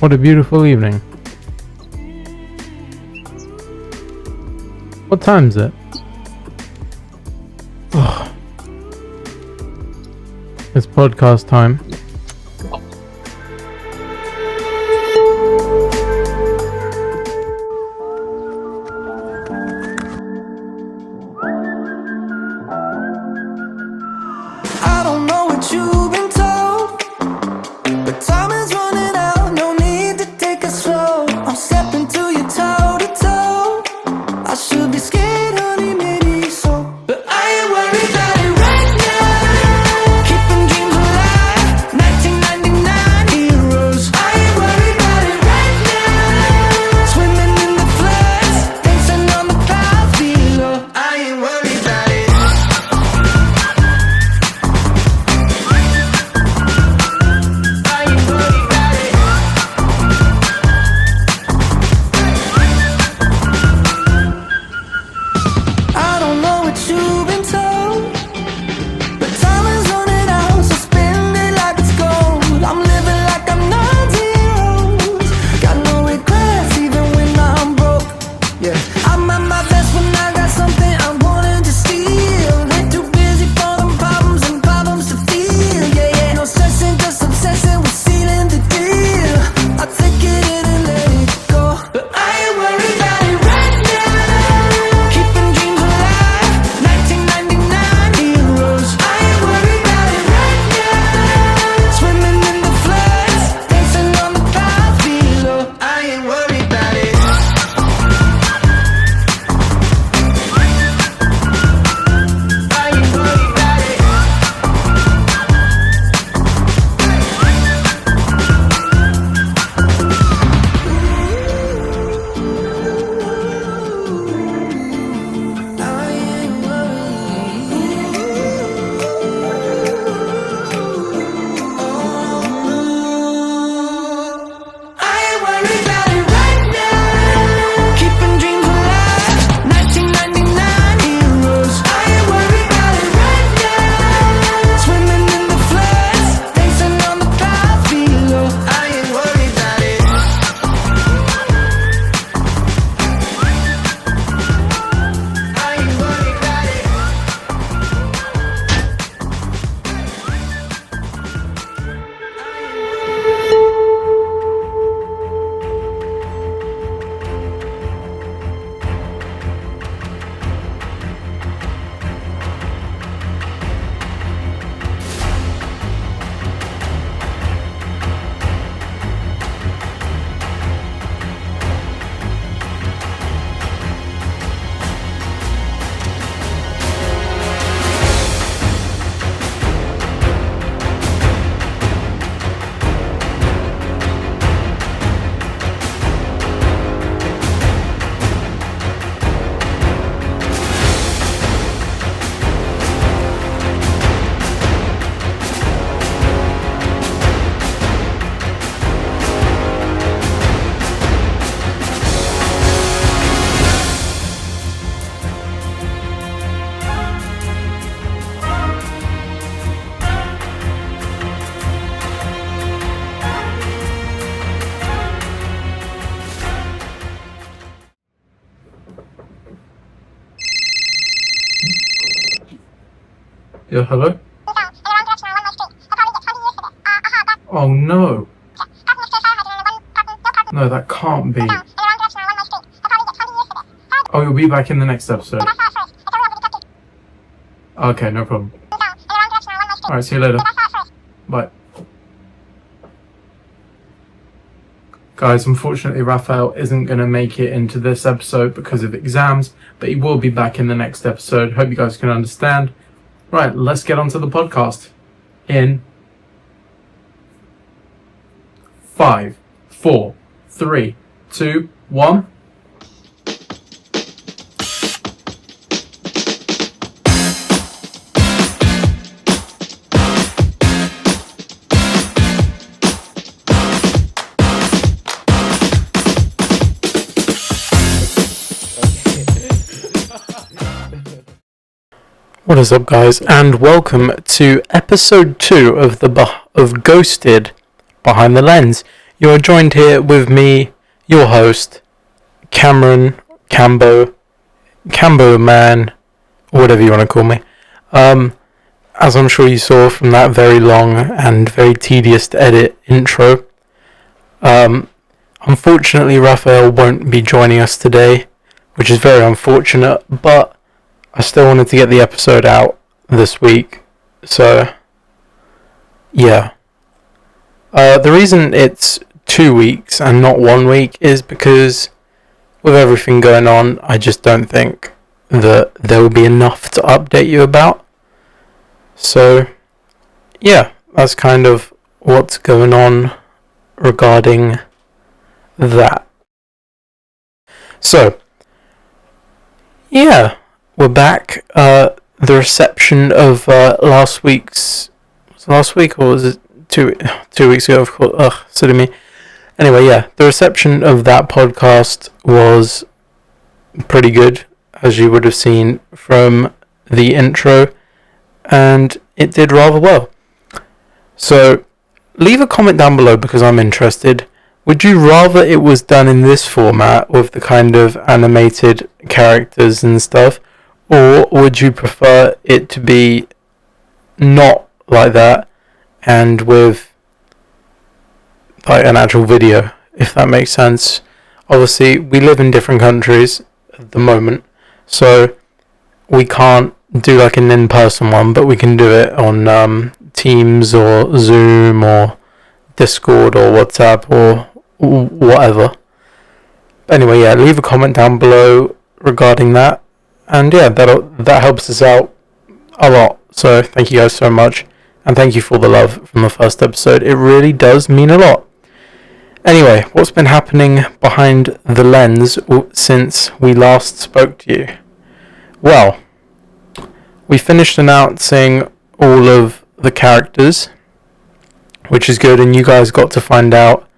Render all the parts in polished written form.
What a beautiful evening. What time is it? Oh. It's podcast time. I don't know what you've been told, but time is running out, no need to take it slow. I'm stepping to you toe to toe. I should be scared, honey, maybe so, but I ain't worried about it right now. Keeping dreams alive, 1999 heroes. I ain't worried about it right now. Swimming in the floods, dancing on the clouds below. I ain't worried about it. I don't know what you've been told, but time is running out, so spend it like it's gold. I'm living like I'm not zeros. Got no regrets even when I'm broke. Yeah, I'm at my best when I got something I wanted to steal. Ain't too busy for them problems and problems to feel. Yeah, yeah, no stressing, just obsessing with sealing the deal. I take it in and let it go, but I ain't worried about it right now. Keeping dreams alive, 1999 heroes. I ain't worried about it right now. Swimming in the floods, dancing on the clouds below. I ain't worried about it. I ain't worried about it. I ain't worried about it right now. Keeping dreams alive, 1999 heroes. I ain't worried about it right now. Swimming in the floods, dancing on the clouds below. I ain't worried about it. I ain't worried about it. Yeah, hello? Oh no. No, that can't be. Oh, you'll be back in the next episode. Okay, no problem. Alright, see you later. Bye. Guys, unfortunately Rafael isn't going to make it into this episode because of exams, but he will be back in the next episode. Hope you guys can understand. Right, let's get on to the podcast. In 5, 4, 3, 2, 1. What is up, guys, and welcome to episode 2 of Ghosted Behind the Lens. You are joined here with me, your host, Cameron, Cambo Man, or whatever you want to call me. As I'm sure you saw from that very long and very tedious to edit intro, unfortunately Rafael won't be joining us today, which is very unfortunate, but I still wanted to get the episode out this week, so yeah. The reason it's 2 weeks and not 1 week is because with everything going on, I just don't think that there will be enough to update you about. So, yeah, that's kind of what's going on regarding that. So, yeah, we're back. The reception of last week's... Was it last week or was it 2 weeks ago? Of course. Silly me. Anyway, yeah, the reception of that podcast was pretty good, as you would have seen from the intro, and it did rather well. So, leave a comment down below because I'm interested. Would you rather it was done in this format with the kind of animated characters and stuff, or would you prefer it to be not like that and with like an actual video, if that makes sense? Obviously, we live in different countries at the moment, so we can't do like an in-person one, but we can do it on Teams or Zoom or Discord or WhatsApp or whatever. Anyway, yeah, leave a comment down below regarding that, and yeah, that helps us out a lot. So thank you guys so much, and thank you for the love from the first episode. It really does mean a lot. Anyway, what's been happening behind the lens since we last spoke to you? Well, we finished announcing all of the characters, which is good, and you guys got to find out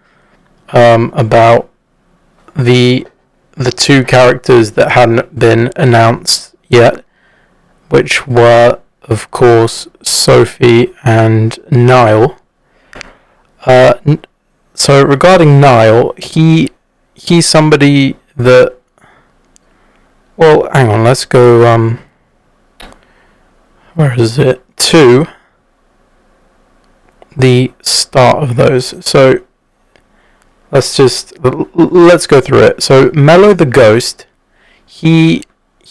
about the two characters that hadn't been announced yet, which were, of course, Sophie and Niall. So regarding Niall, he's somebody that... Well, hang on, let's go, where is it? To the start of those. So, let's go through it. So, Mello the Ghost, he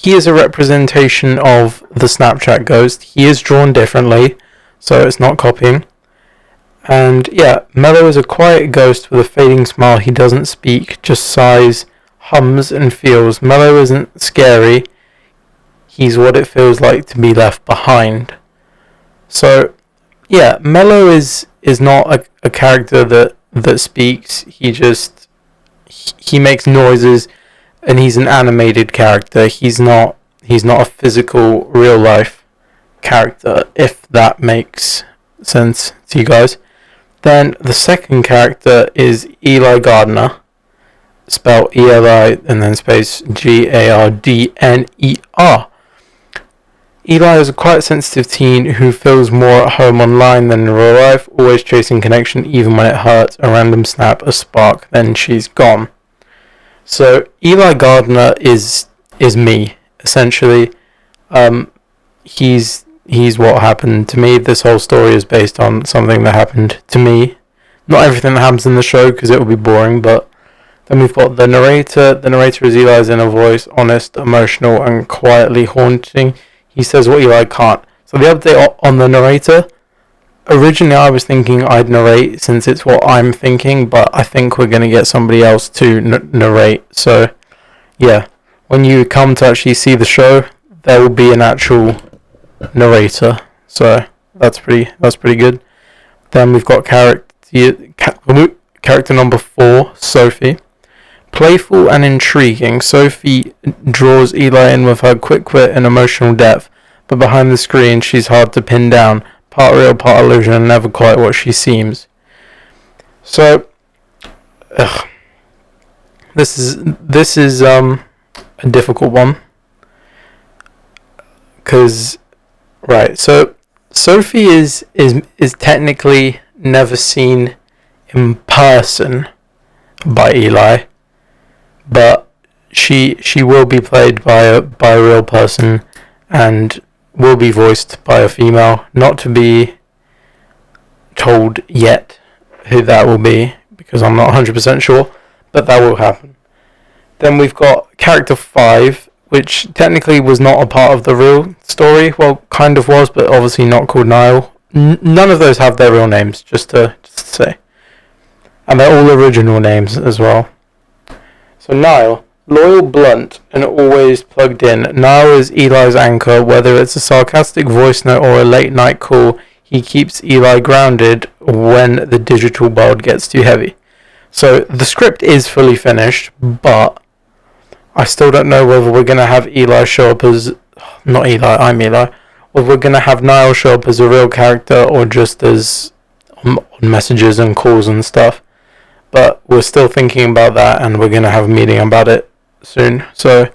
is a representation of the Snapchat ghost. He is drawn differently, so it's not copying. And yeah, Mello is a quiet ghost with a fading smile. He doesn't speak, just sighs, hums and feels. Mello isn't scary. He's what it feels like to be left behind. So yeah, Mello is not a character that speaks. He makes noises, and he's an animated character. He's not a physical real life character, if that makes sense to you guys. Then the second character is Eli Gardner, spelled E-L-I and then space Gardner. Eli is a quiet, sensitive teen who feels more at home online than in real life, always chasing connection even when it hurts. A random snap, a spark, then she's gone. So Eli Gardner is me, essentially. He's what happened to me. This whole story is based on something that happened to me. Not everything that happens in the show, because it will be boring, but then we've got the narrator. The narrator is Eli's inner voice, honest, emotional, and quietly haunting. He says what Eli can't. So the update on the narrator, originally I was thinking I'd narrate since it's what I'm thinking, but I think we're going to get somebody else to narrate. So yeah, when you come to actually see the show, there will be an actual narrator, so that's pretty good. Then we've got character number 4, Sophie. Playful and intriguing, Sophie draws Eli in with her quick wit and emotional depth, but behind the screen she's hard to pin down, part real, part illusion, and never quite what she seems. So this is a difficult one, because right, so Sophie is technically never seen in person by Eli, but she will be played by a real person and will be voiced by a female. Not to be told yet who that will be, because I'm not 100% sure, but that will happen. Then we've got character 5, which technically was not a part of the real story. Well, kind of was, but obviously not, called Niall. None of those have their real names, just to say. And they're all original names as well. So Niall, loyal, blunt, and always plugged in. Niall is Eli's anchor. Whether it's a sarcastic voice note or a late night call, he keeps Eli grounded when the digital world gets too heavy. So the script is fully finished, but I still don't know whether we're going to have Eli show up as... Not Eli, I'm Eli. Whether we're going to have Niall show up as a real character or just as on messages and calls and stuff. But we're still thinking about that, and we're going to have a meeting about it soon. So,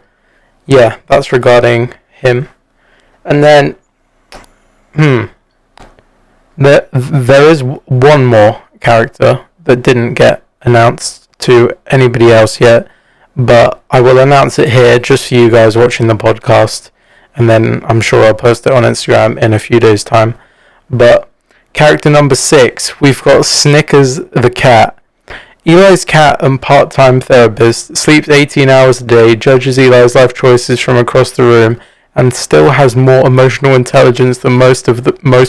yeah, that's regarding him. And then, there is one more character that didn't get announced to anybody else yet, but I will announce it here just for you guys watching the podcast, and then I'm sure I'll post it on Instagram in a few days' time. But character number 6, we've got Snickers the cat. Eli's cat and part-time therapist, sleeps 18 hours a day, judges Eli's life choices from across the room, and still has more emotional intelligence than most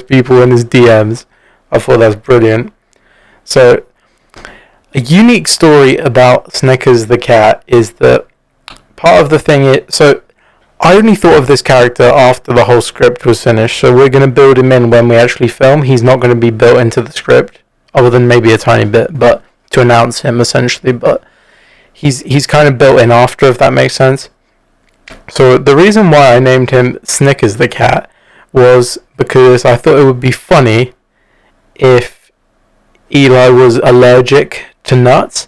people in his DMs. I thought that was brilliant. So, a unique story about Snickers the cat is that part of the thing so I only thought of this character after the whole script was finished, so we're going to build him in when we actually film. He's not going to be built into the script, other than maybe a tiny bit, but to announce him essentially, but he's kind of built in after, if that makes sense. So the reason why I named him Snickers the cat was because I thought it would be funny if Eli was allergic to nuts,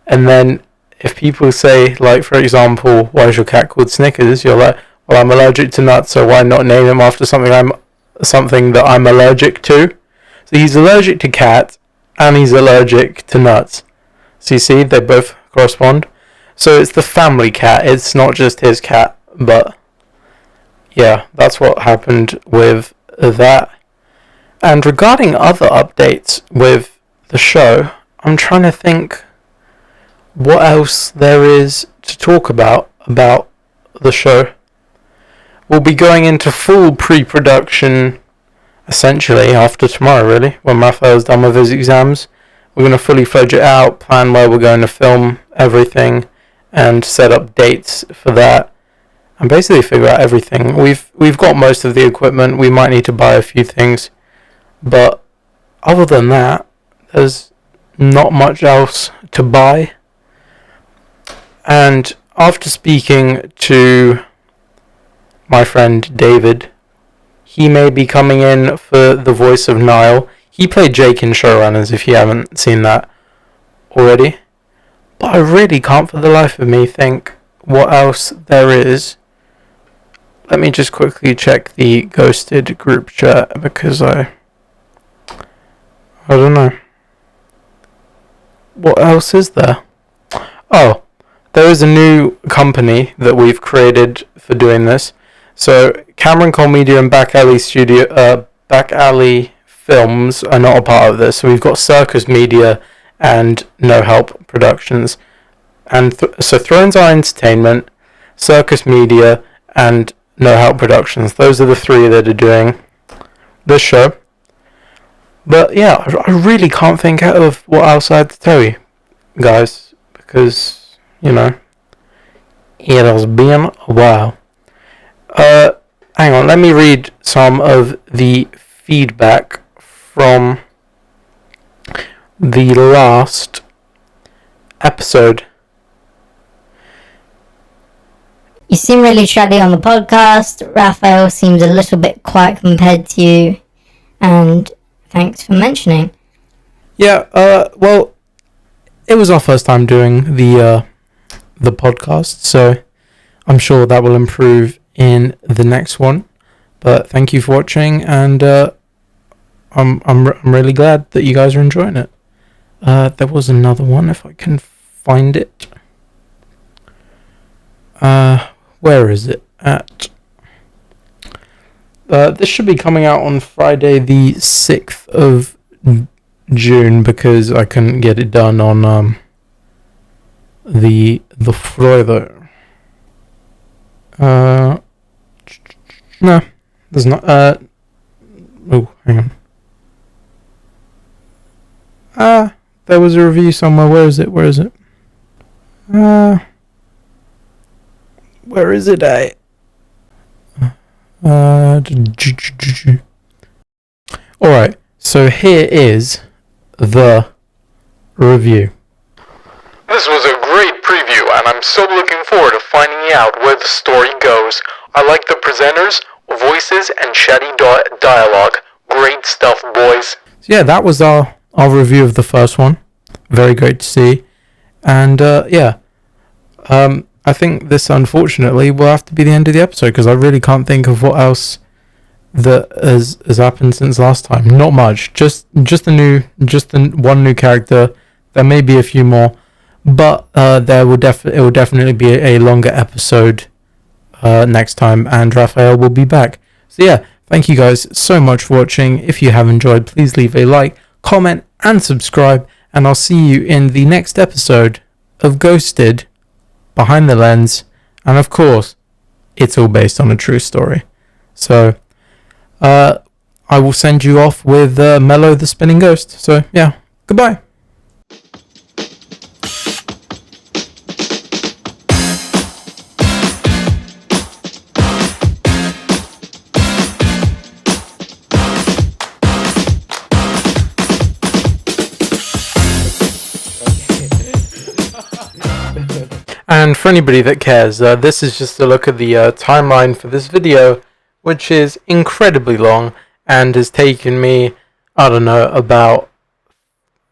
and then if people say, like, for example, why is your cat called Snickers? You're like, well, I'm allergic to nuts, so why not name him after something that I'm allergic to? So he's allergic to cat, and he's allergic to nuts. So you see, they both correspond. So it's the family cat, it's not just his cat, but yeah, that's what happened with that. And regarding other updates with the show, I'm trying to think what else there is to talk about the show. We'll be going into full pre-production essentially after tomorrow, really, when Rafael's done with his exams. We're going to fully fledge it out, plan where we're going to film everything, and set up dates for that, and basically figure out everything. We've got most of the equipment. We might need to buy a few things, but other than that, there's not much else to buy. And after speaking to my friend David, he may be coming in for the voice of Niall. He played Jake in Showrunners, if you haven't seen that already. But I really can't for the life of me think what else there is. Let me just quickly check the ghosted group chat, because I don't know. What else is there? Oh, there is a new company that we've created for doing this. So Cameron Cull Media and Back Alley Films are not a part of this. So we've got Circus Media and No Help Productions, and so Thrones Are Entertainment, Circus Media, and No Help Productions. Those are the three that are doing this show. But yeah, I really can't think out of what else I had to tell you guys, because you know it has been a while. Hang on, let me read some of the feedback from the last episode. You seem really chatty on the podcast. Rafael seems a little bit quiet compared to you, and thanks for mentioning. Yeah, well, it was our first time doing the podcast, so I'm sure that will improve in the next one. But thank you for watching, and I'm really glad that you guys are enjoying it. There was another one, if I can find it. Where is it at? This should be coming out on Friday the 6th of June, because I couldn't get it done on the Friday. No, there's not. Oh, hang on. There was a review somewhere. Where is it? Where is it? Where is it at? Alright, so here is the review. This was a great preview, and I'm so looking forward to finding out where the story goes. I like the presenters, voices, and chatty dialogue. Great stuff, boys. So yeah, that was our review of the first one. Very great to see. And I think this, unfortunately, will have to be the end of the episode, because I really can't think of what else that has happened since last time. Not much. Just the one new character. There may be a few more, but it will definitely be a longer episode next time, and Rafael will be back. So yeah, thank you guys so much for watching. If you have enjoyed, please leave a like, comment, and subscribe, and I'll see you in the next episode of Ghosted, Behind the Lens, and of course, it's all based on a true story. So, I will send you off with Mello the Spinning Ghost. So, yeah, goodbye. And for anybody that cares, this is just a look at the timeline for this video, which is incredibly long and has taken me, I don't know, about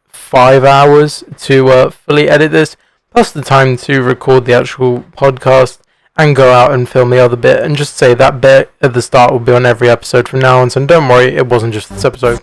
5 hours to fully edit this, plus the time to record the actual podcast and go out and film the other bit, and just say that bit at the start will be on every episode from now on, so don't worry, it wasn't just this episode.